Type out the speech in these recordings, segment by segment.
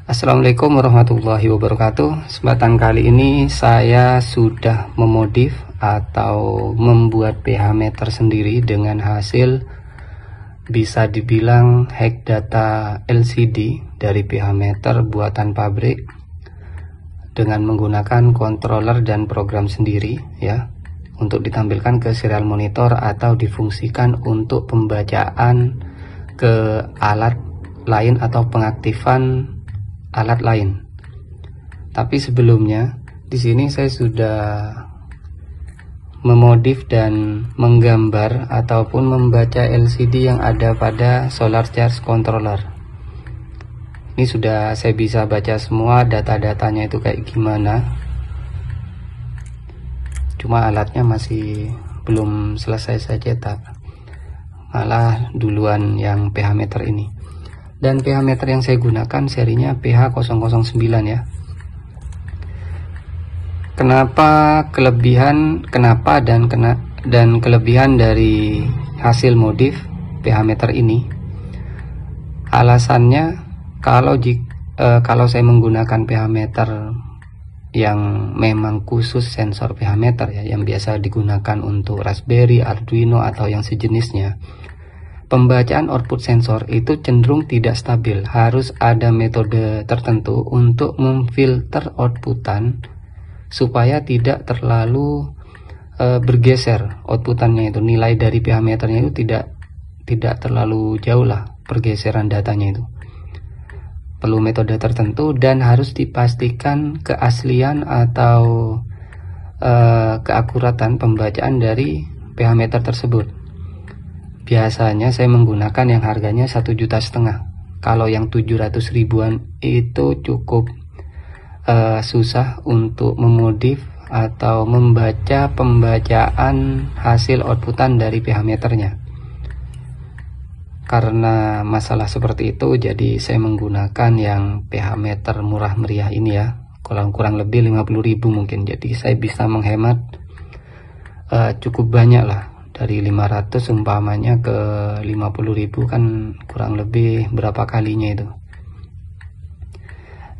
Assalamualaikum warahmatullahi wabarakatuh. Kesempatan kali ini saya sudah memodif atau membuat pH meter sendiri dengan hasil bisa dibilang hack data LCD dari pH meter buatan pabrik dengan menggunakan controller dan program sendiri ya, untuk ditampilkan ke serial monitor atau difungsikan untuk pembacaan ke alat lain atau pengaktifan alat lain. Tapi sebelumnya di sini saya sudah memodif dan menggambar ataupun membaca LCD yang ada pada solar charge controller. Ini sudah saya bisa baca semua data-datanya itu kayak gimana. Cuma alatnya masih belum selesai saya cetak, malah duluan yang pH meter ini. Dan pH meter yang saya gunakan serinya pH 009 ya. Kenapa kelebihan dari hasil modif pH meter ini? Alasannya kalau saya menggunakan pH meter yang memang khusus sensor pH meter ya, yang biasa digunakan untuk Raspberry, Arduino atau yang sejenisnya, pembacaan output sensor itu cenderung tidak stabil. Harus ada metode tertentu untuk memfilter outputan supaya tidak terlalu bergeser outputannya itu. Nilai dari pH meternya itu tidak terlalu jauh lah pergeseran datanya itu. Perlu metode tertentu dan harus dipastikan keaslian atau keakuratan pembacaan dari pH meter tersebut. Biasanya saya menggunakan yang harganya 1,5 juta. Kalau yang 700 ribuan itu cukup susah untuk memodif atau membaca pembacaan hasil outputan dari pH meternya. Karena masalah seperti itu, jadi saya menggunakan yang pH meter murah meriah ini ya, kurang lebih 50.000 mungkin. Jadi saya bisa menghemat cukup banyak lah. Dari 500 umpamanya ke 50.000 kan kurang lebih berapa kalinya itu.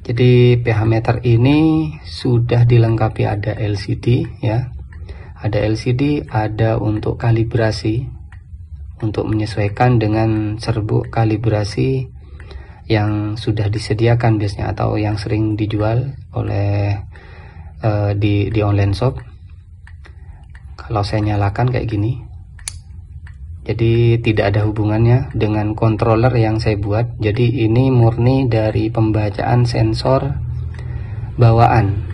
Jadi pH meter ini sudah dilengkapi ada LCD ya. Ada LCD, ada untuk kalibrasi, untuk menyesuaikan dengan serbuk kalibrasi yang sudah disediakan biasanya atau yang sering dijual oleh di online shop. Kalau saya nyalakan kayak gini, jadi tidak ada hubungannya dengan controller yang saya buat. Jadi ini murni dari pembacaan sensor bawaan.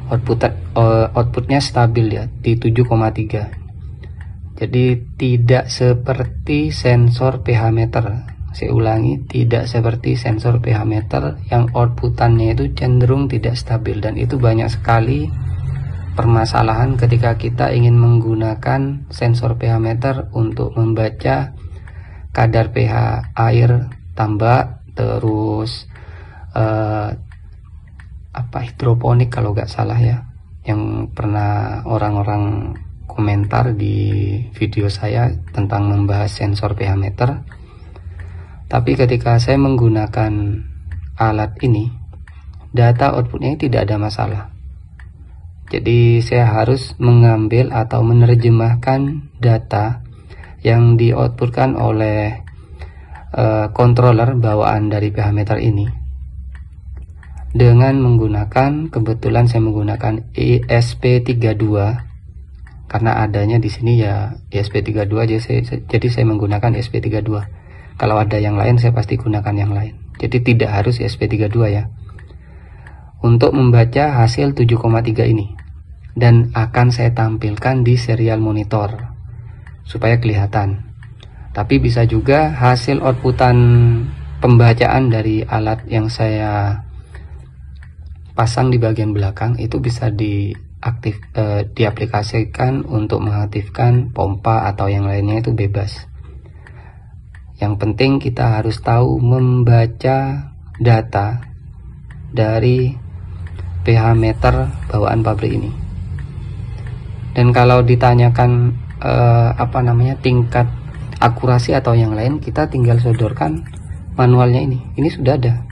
Outputnya stabil ya di 7,3. Jadi tidak seperti sensor pH meter. Saya ulangi, tidak seperti sensor pH meter yang outputannya itu cenderung tidak stabil, dan itu banyak sekali permasalahan ketika kita ingin menggunakan sensor pH meter untuk membaca kadar pH air tambak, terus hidroponik kalau nggak salah ya, yang pernah orang-orang komentar di video saya tentang membahas sensor pH meter. Tapi ketika saya menggunakan alat ini, data outputnya tidak ada masalah. Jadi saya harus mengambil atau menerjemahkan data yang di-outputkan oleh controller bawaan dari pH meter ini dengan menggunakan, kebetulan saya menggunakan ESP32 karena adanya di sini ya ESP32 aja, jadi saya menggunakan ESP32. Kalau ada yang lain saya pasti gunakan yang lain. Jadi tidak harus ESP32 ya. Untuk membaca hasil 7,3 ini, dan akan saya tampilkan di serial monitor supaya kelihatan. Tapi bisa juga hasil outputan pembacaan dari alat yang saya pasang di bagian belakang itu bisa diaplikasikan untuk mengaktifkan pompa atau yang lainnya, itu bebas. Yang penting kita harus tahu membaca data dari pH meter bawaan pabrik ini. Dan kalau ditanyakan tingkat akurasi atau yang lain, kita tinggal sodorkan manualnya ini sudah ada.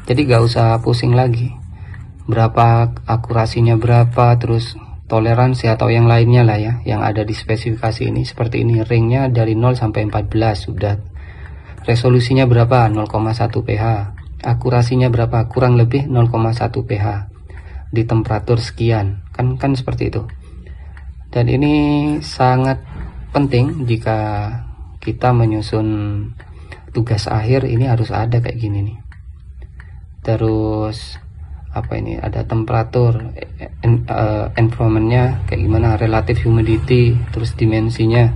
Jadi gak usah pusing lagi berapa akurasinya berapa, terus toleransi atau yang lainnya lah ya yang ada di spesifikasi ini. Seperti ini, ringnya dari 0 sampai 14 sudah. Resolusinya berapa? 0,1 pH. Akurasinya berapa? Kurang lebih 0,1 pH di temperatur sekian, kan seperti itu. Dan ini sangat penting jika kita menyusun tugas akhir, ini harus ada kayak gini nih. Terus apa ini, ada temperatur, environmentnya kayak gimana, relative humidity, terus dimensinya.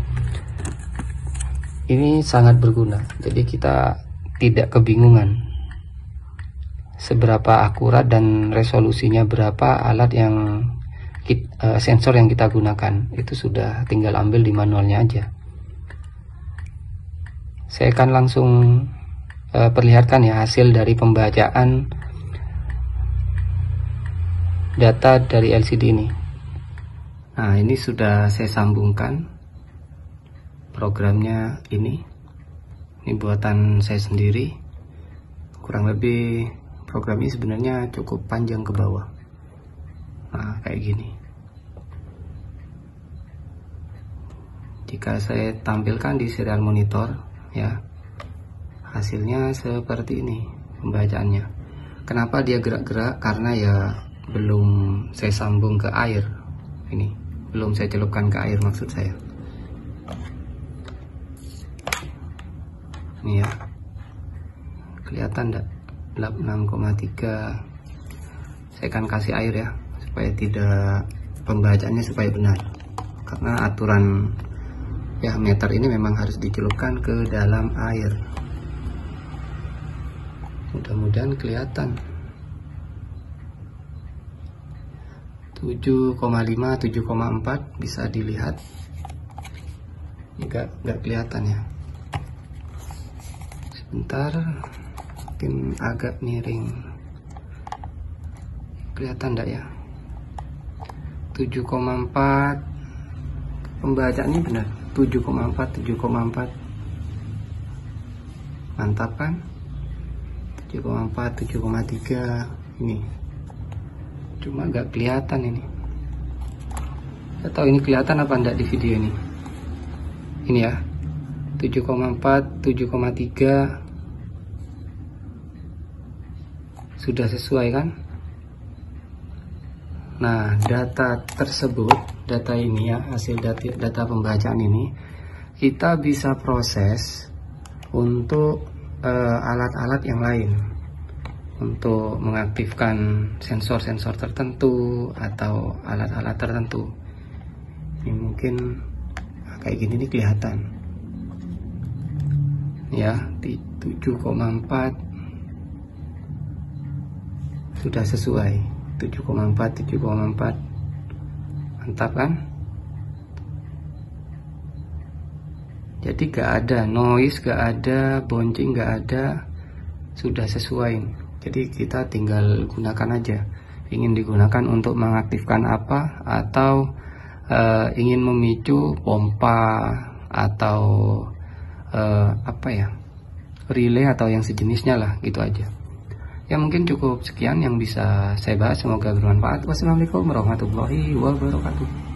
Ini sangat berguna, jadi kita tidak kebingungan seberapa akurat dan resolusinya berapa alat yang sensor yang kita gunakan. Itu sudah tinggal ambil di manualnya aja. Saya akan langsung perlihatkan ya hasil dari pembacaan data dari LCD ini. Nah, ini sudah saya sambungkan programnya ini buatan saya sendiri. Kurang lebih program ini sebenarnya cukup panjang ke bawah. Nah, kayak gini. Jika saya tampilkan di serial monitor ya, hasilnya seperti ini pembacaannya. Kenapa dia gerak-gerak? Karena ya belum saya sambung ke air, ini belum saya celupkan ke air maksud saya. Ini ya, kelihatan enggak? 86,3. Saya akan kasih air ya supaya tidak, pembacaannya supaya benar, karena aturan ya meter ini memang harus dicelupkan ke dalam air. Mudah-mudahan kelihatan. 7,5, 7,4 bisa dilihat. Nggak kelihatan ya. Sebentar, mungkin agak miring. Kelihatan enggak ya? 7,4. Pembacaannya benar. 7,4, 7,4. Mantap kan? 7,4, 7,3 ini. Cuma nggak kelihatan ini. Atau ini kelihatan apa enggak di video ini? Ini ya, 7,4, 7,3 sudah sesuai kan? Nah, data tersebut, data ini ya, hasil data pembacaan ini kita bisa proses untuk alat-alat yang lain, untuk mengaktifkan sensor-sensor tertentu atau alat-alat tertentu. Ini mungkin kayak gini nih kelihatan ya, di 7,4 sudah sesuai. 7,4, 7,4 mantap kan? Jadi gak ada noise, gak ada bouncing, gak ada, sudah sesuai. Jadi kita tinggal gunakan aja. Ingin digunakan untuk mengaktifkan apa, atau ingin memicu pompa atau apa ya, relay atau yang sejenisnya lah, gitu aja. Ya mungkin cukup sekian yang bisa saya bahas, semoga bermanfaat. Wassalamualaikum warahmatullahi wabarakatuh.